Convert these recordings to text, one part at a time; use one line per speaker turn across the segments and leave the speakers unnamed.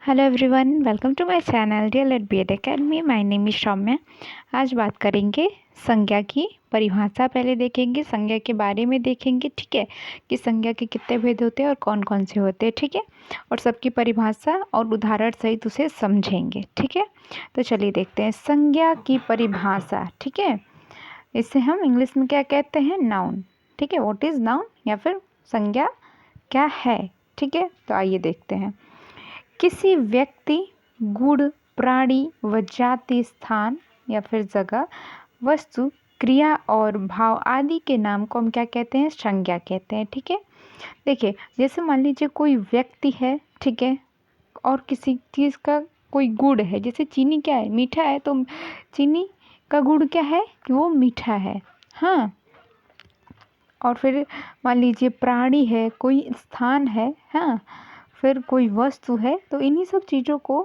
Hello everyone, welcome to my channel real eight B Ed academy. My name is Saumya. आज बात करेंगे संज्ञा की परिभाषा। पहले देखेंगे संज्ञा के बारे में, देखेंगे ठीक है कि संज्ञा के कितने भेद होते हैं और कौन कौन से होते हैं, ठीक है। और सबकी परिभाषा और उदाहरण सहित उसे समझेंगे, ठीक है। तो चलिए देखते हैं संज्ञा की परिभाषा, ठीक है। इसे हम इंग्लिश में क्या कहते हैं? नाउन, ठीक है। व्हाट इज़ नाउन या फिर संज्ञा क्या है, ठीक है। तो आइए देखते हैं। किसी व्यक्ति, गुण, प्राणी व जाति, स्थान या फिर जगह, वस्तु, क्रिया और भाव आदि के नाम को हम क्या कहते हैं? संज्ञा कहते हैं, ठीक है। देखिए, जैसे मान लीजिए कोई व्यक्ति है, ठीक है, और किसी चीज़ का कोई गुण है। जैसे चीनी क्या है? मीठा है, तो चीनी का गुण क्या है कि वो मीठा है। हाँ। और फिर मान लीजिए प्राणी है, कोई स्थान है, हाँ, फिर कोई वस्तु है। तो इन्हीं सब चीज़ों को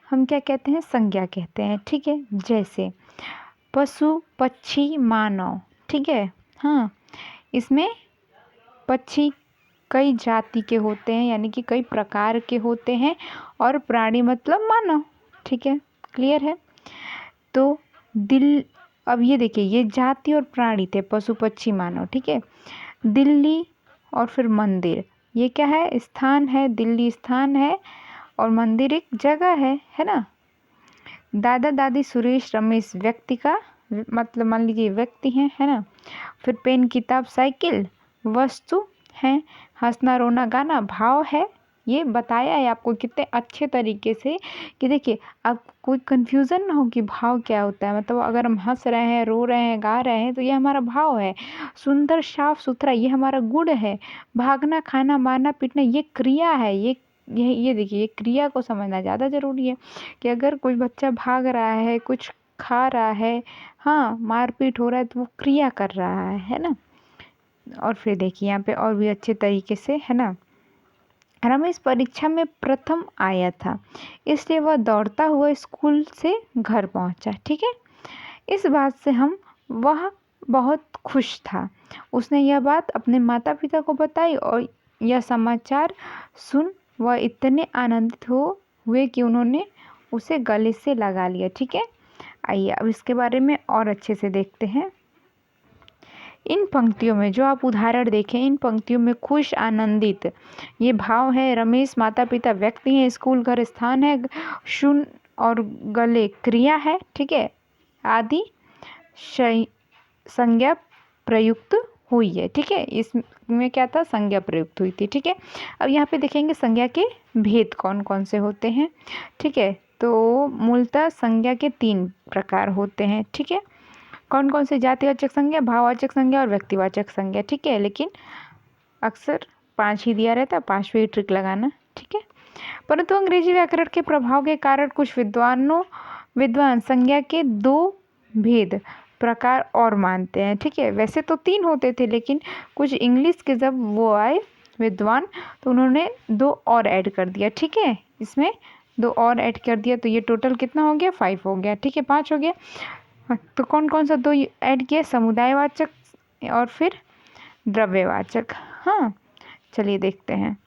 हम क्या कहते हैं? संज्ञा कहते हैं, ठीक है। जैसे पशु, पक्षी, मानव, ठीक है। हाँ, इसमें पक्षी कई जाति के होते हैं, यानी कि कई प्रकार के होते हैं, और प्राणी मतलब मानव, ठीक है। क्लियर है? तो दिल, अब ये देखिए, ये जाति और प्राणी थे, पशु, पक्षी, मानव, ठीक है। दिल्ली और फिर मंदिर, ये क्या है? स्थान है। दिल्ली स्थान है और मंदिर एक जगह है ना। दादा, दादी, सुरेश, रमेश व्यक्ति का मतलब मान लीजिए व्यक्ति है ना। फिर पेन, किताब, साइकिल वस्तु हैं। हंसना, रोना, गाना भाव है। ये बताया है आपको कितने अच्छे तरीके से कि देखिए, अब कोई कन्फ्यूज़न ना हो कि भाव क्या होता है। मतलब अगर हम हंस रहे हैं, रो रहे हैं, गा रहे हैं, तो ये हमारा भाव है। सुंदर, साफ सुथरा, ये हमारा गुण है। भागना, खाना, मारना, पीटना, ये क्रिया है। ये देखिए, ये क्रिया को समझना ज़्यादा ज़रूरी है कि अगर कोई बच्चा भाग रहा है, कुछ खा रहा है, हाँ, मारपीट हो रहा है, तो वो क्रिया कर रहा है ना। और फिर देखिए यहाँ पे और भी अच्छे तरीके से, है ना। रमेश परीक्षा में प्रथम आया था, इसलिए वह दौड़ता हुआ स्कूल से घर पहुंचा, ठीक है। इस बात से वह बहुत खुश था। उसने यह बात अपने माता पिता को बताई और यह समाचार सुन वह इतने आनंदित हुए कि उन्होंने उसे गले से लगा लिया, ठीक है। आइए अब इसके बारे में और अच्छे से देखते हैं। इन पंक्तियों में जो आप उदाहरण देखें, इन पंक्तियों में खुश, आनंदित, ये भाव है। रमेश माता पिता व्यक्ति हैं, स्कूल घर स्थान है, शून्य और गले क्रिया है, ठीक है। आदि संज्ञा प्रयुक्त हुई है, ठीक है। इसमें क्या था? संज्ञा प्रयुक्त हुई थी, ठीक है। अब यहाँ पे देखेंगे संज्ञा के भेद कौन कौन से होते हैं, ठीक है। तो मूलतः संज्ञा के 3 प्रकार होते हैं, ठीक है। कौन कौन से? जातिवाचक संज्ञा, भाववाचक संज्ञा और व्यक्तिवाचक संज्ञा, ठीक है। लेकिन अक्सर 5 ही दिया रहता है, 5वीं ट्रिक लगाना, ठीक है। परंतु अंग्रेजी व्याकरण के प्रभाव के कारण कुछ विद्वान संज्ञा के 2 भेद प्रकार और मानते हैं, ठीक है। वैसे तो 3 होते थे, लेकिन कुछ इंग्लिश के जब वो आए विद्वान, तो उन्होंने 2 और ऐड कर दिया, ठीक है। इसमें 2 और ऐड कर दिया, तो ये टोटल कितना हो गया? 5 हो गया, ठीक है, 5 हो गया। हाँ, तो कौन कौन सा 2 ऐड किया? समुदायवाचक और फिर द्रव्यवाचक। हाँ, चलिए देखते हैं।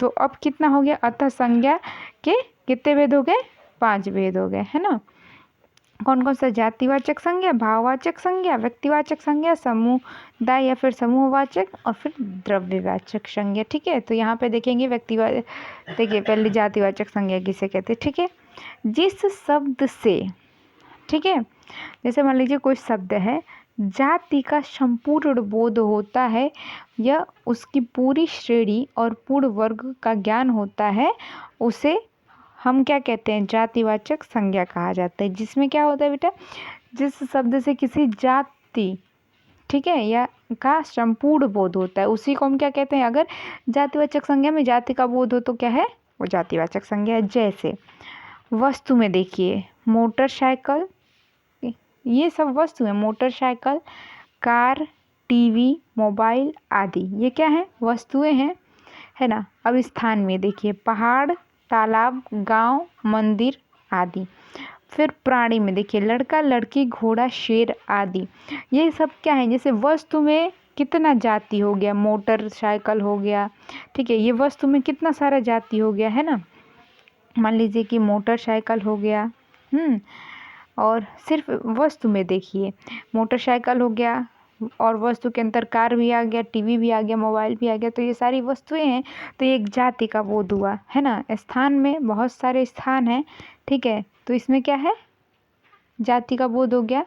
तो अब कितना हो गया? अतः संज्ञा के कितने भेद हो गए? 5 भेद हो गए, है ना। कौन कौन सा? जातिवाचक संज्ञा, भाववाचक संज्ञा, व्यक्तिवाचक संज्ञा, समुदाय या फिर समूहवाचक और फिर द्रव्यवाचक संज्ञा, ठीक है। तो यहाँ पे देखेंगे देखिए पहले जातिवाचक संज्ञा किसे कहते हैं, ठीक है। जिस शब्द से, ठीक है, जैसे मान लीजिए कोई शब्द है, जाति का संपूर्ण बोध होता है या उसकी पूरी श्रेणी और पूर्ण वर्ग का ज्ञान होता है, उसे हम क्या कहते हैं? जातिवाचक संज्ञा कहा जाता है। जिसमें क्या होता है बेटा? जिस शब्द से किसी जाति, ठीक है, या का संपूर्ण बोध होता है, उसी को हम क्या कहते हैं? अगर जातिवाचक संज्ञा में जाति का बोध हो तो क्या है? वो जातिवाचक संज्ञा है। जैसे वस्तु में देखिए, मोटरसाइकिल, ये सब वस्तु है। मोटरसाइकिल, कार, टीवी, मोबाइल आदि, ये क्या है? वस्तुएं हैं, है ना। अब स्थान में देखिए, पहाड़, तालाब, गांव, मंदिर आदि। फिर प्राणी में देखिए, लड़का, लड़की, घोड़ा, शेर आदि। ये सब क्या है? जैसे वस्तु में कितना जाति हो गया? मोटरसाइकिल हो गया, ठीक है, ये वस्तु में कितना सारा जाति हो गया, है ना। मान लीजिए कि मोटरसाइकिल हो गया। और सिर्फ वस्तु में देखिए, मोटरसाइकिल हो गया और वस्तु के अंदर कार भी आ गया, टीवी भी आ गया, मोबाइल भी आ गया, तो ये सारी वस्तुएं हैं। तो ये एक जाति का बोध हुआ, है ना। स्थान में बहुत सारे स्थान हैं, ठीक है, तो इसमें क्या है, जाति का बोध हो गया।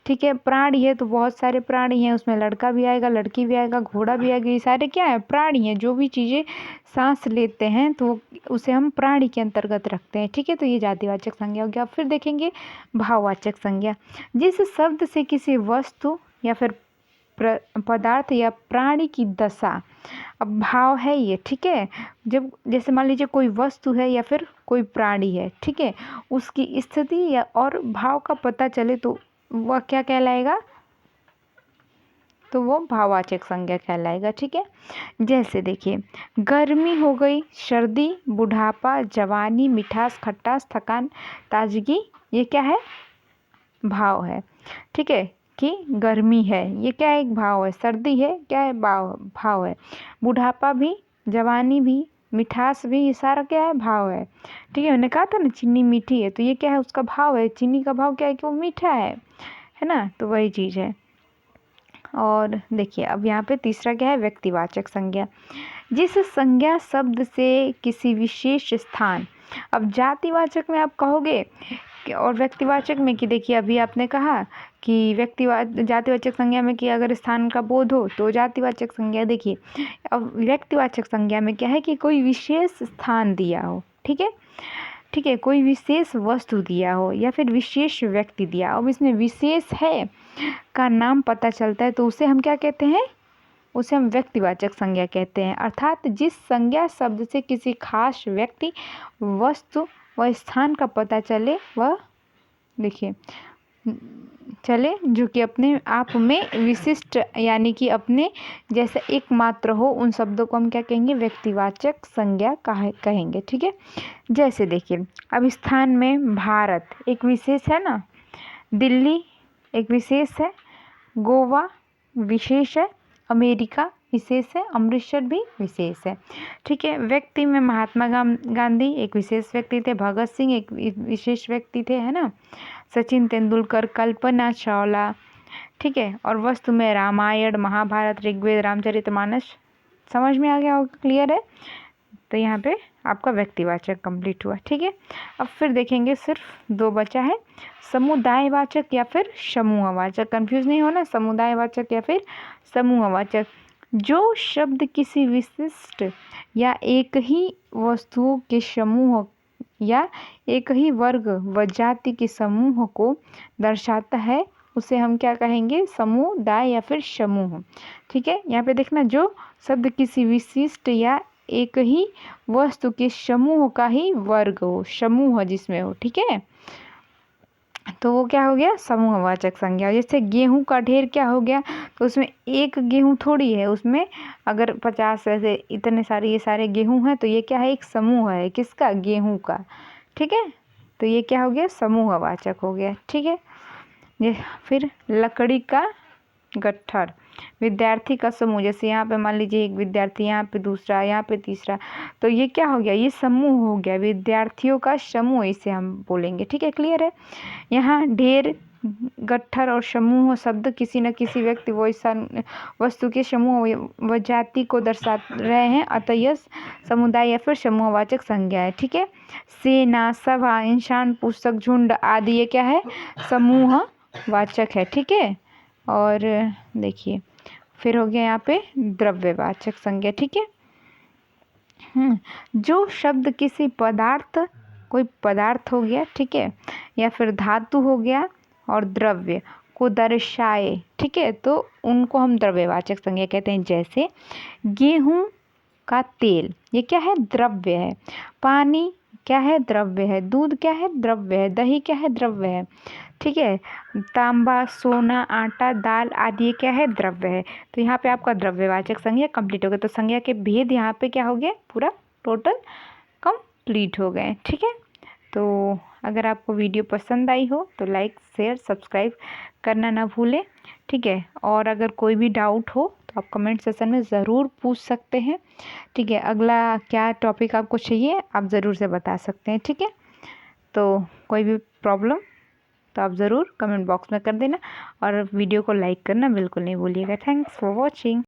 ठीक है, प्राणी है तो बहुत सारे प्राणी हैं, उसमें लड़का भी आएगा, लड़की भी आएगा, घोड़ा भी आएगा, ये सारे क्या है, प्राणी हैं। जो भी चीज़ें सांस लेते हैं तो उसे हम प्राणी के अंतर्गत रखते हैं। ठीक है, तो ये जातिवाचक संज्ञा हो गया। फिर देखेंगे भाववाचक संज्ञा। जिस शब्द से किसी वस्तु या फिर पदार्थ या प्राणी की दशा, अब भाव है ये, ठीक है। जब जैसे मान लीजिए कोई वस्तु है या फिर कोई प्राणी है, ठीक है, उसकी स्थिति या और भाव का पता चले तो वह क्या कहलाएगा, तो वो भाववाचक संज्ञा कहलाएगा। ठीक है, जैसे देखिए गर्मी हो गई, सर्दी, बुढ़ापा, जवानी, मिठास, खट्टास, थकान, ताजगी, ये क्या है, भाव है। ठीक है, कि गर्मी है, ये क्या है, एक भाव है। सर्दी है, क्या है, भाव है। बुढ़ापा भी, जवानी भी, मिठास भी, ये सारा क्या है, भाव है। ठीक है, मैंने कहा था ना चीनी मीठी है, तो ये क्या है, उसका भाव है। चीनी का भाव क्या है, कि वो मीठा है ना, तो वही चीज़ है। और देखिए अब यहाँ पे तीसरा क्या है, व्यक्तिवाचक संज्ञा। जिस संज्ञा शब्द से किसी विशेष स्थान, अब जातिवाचक में आप कहोगे और व्यक्तिवाचक में कि देखिए अभी आपने कहा कि जातिवाचक संज्ञा में कि अगर स्थान का बोध हो तो जातिवाचक संज्ञा। देखिए अब व्यक्तिवाचक संज्ञा में क्या है कि कोई विशेष स्थान दिया हो, ठीक है, कोई विशेष वस्तु दिया हो या फिर विशेष व्यक्ति दिया हो। अब इसमें विशेष है का नाम पता चलता है तो उसे हम क्या कहते हैं, उसे हम व्यक्तिवाचक संज्ञा कहते हैं। अर्थात जिस संज्ञा शब्द से किसी खास व्यक्ति, वस्तु व स्थान का पता चले, वह देखिए चले जो कि अपने आप में विशिष्ट यानी कि अपने जैसे एकमात्र हो, उन शब्दों को हम क्या कहेंगे, व्यक्तिवाचक संज्ञा कहेंगे। ठीक है, जैसे देखिए अब स्थान में भारत एक विशेष है ना, दिल्ली एक विशेष है, गोवा विशेष है, अमेरिका विशेष है, अमृतसर भी विशेष है। ठीक है, व्यक्ति में महात्मा गांधी एक विशेष व्यक्ति थे, भगत सिंह एक विशेष व्यक्ति थे, है ना, सचिन तेंदुलकर, कल्पना चावला। ठीक है, और वस्तु में रामायण, महाभारत, ऋग्वेद, रामचरितमानस। समझ में आ गया होगा, क्लियर है। तो यहाँ पे आपका व्यक्तिवाचक कंप्लीट हुआ। ठीक है, अब फिर देखेंगे सिर्फ 2 बचा है, समुदायवाचक या फिर समूहवाचक। कंफ्यूज नहीं होना, समुदायवाचक या फिर समूहवाचक। जो शब्द किसी विशिष्ट या एक ही वस्तुओं के समूह या एक ही वर्ग व जाति के समूह को दर्शाता है उसे हम क्या कहेंगे, समुदाय या फिर समूह। ठीक है, यहाँ पे देखना, जो शब्द किसी विशिष्ट या एक ही वस्तु के समूह का ही वर्ग हो, समूह जिसमें हो, ठीक है, तो वो क्या हो गया, समूहवाचक संज्ञा। जैसे गेहूं का ढेर क्या हो गया, तो उसमें एक गेहूं थोड़ी है, उसमें अगर 50 ऐसे इतने सारे ये सारे गेहूं हैं तो ये क्या है, एक समूह है, किसका, गेहूं का। ठीक है, तो ये क्या हो गया, समूहवाचक हो गया। ठीक है, ये फिर लकड़ी का गट्ठर, विद्यार्थी का समूह। जैसे यहाँ पे मान लीजिए एक विद्यार्थी, यहाँ पे दूसरा, यहाँ पे तीसरा, तो ये क्या हो गया, ये समूह हो गया, विद्यार्थियों का समूह इसे हम बोलेंगे। ठीक है, क्लियर है। यहाँ ढेर, गट्ठर और समूह शब्द किसी न किसी व्यक्ति वस्तु के समूह व जाति को दर्शा रहे हैं, अतः यह समुदाय या फिर समूहवाचक संज्ञा है। ठीक है, सेना, सभा, इंसान, पुस्तक, झुंड आदि ये क्या है, समूहवाचक है। ठीक है, और देखिए फिर हो गया यहाँ पे द्रव्यवाचक संज्ञा। ठीक है, जो शब्द किसी पदार्थ, कोई पदार्थ हो गया, ठीक है, या फिर धातु हो गया और द्रव्य को दर्शाए, ठीक है, तो उनको हम द्रव्यवाचक संज्ञा कहते हैं। जैसे गेहूं का तेल, ये क्या है, द्रव्य है। पानी क्या है, द्रव्य है। दूध क्या है, द्रव्य है। दही क्या है, द्रव्य है। ठीक है, तांबा, सोना, आटा, दाल आदि ये क्या है, द्रव्य है। तो यहाँ पे आपका द्रव्यवाचक संज्ञा कंप्लीट हो गया। तो संज्ञा के भेद यहाँ पे क्या हो गया, पूरा टोटल कंप्लीट हो गए। ठीक है, तो अगर आपको वीडियो पसंद आई हो तो लाइक, शेयर, सब्सक्राइब करना ना भूलें। ठीक है, और अगर कोई भी डाउट हो तो आप कमेंट सेक्शन में ज़रूर पूछ सकते हैं। ठीक है, अगला क्या टॉपिक आपको चाहिए आप ज़रूर से बता सकते हैं। ठीक है, तो कोई भी प्रॉब्लम तो आप ज़रूर कमेंट बॉक्स में कर देना और वीडियो को लाइक करना बिल्कुल नहीं भूलिएगा। Thanks for watching.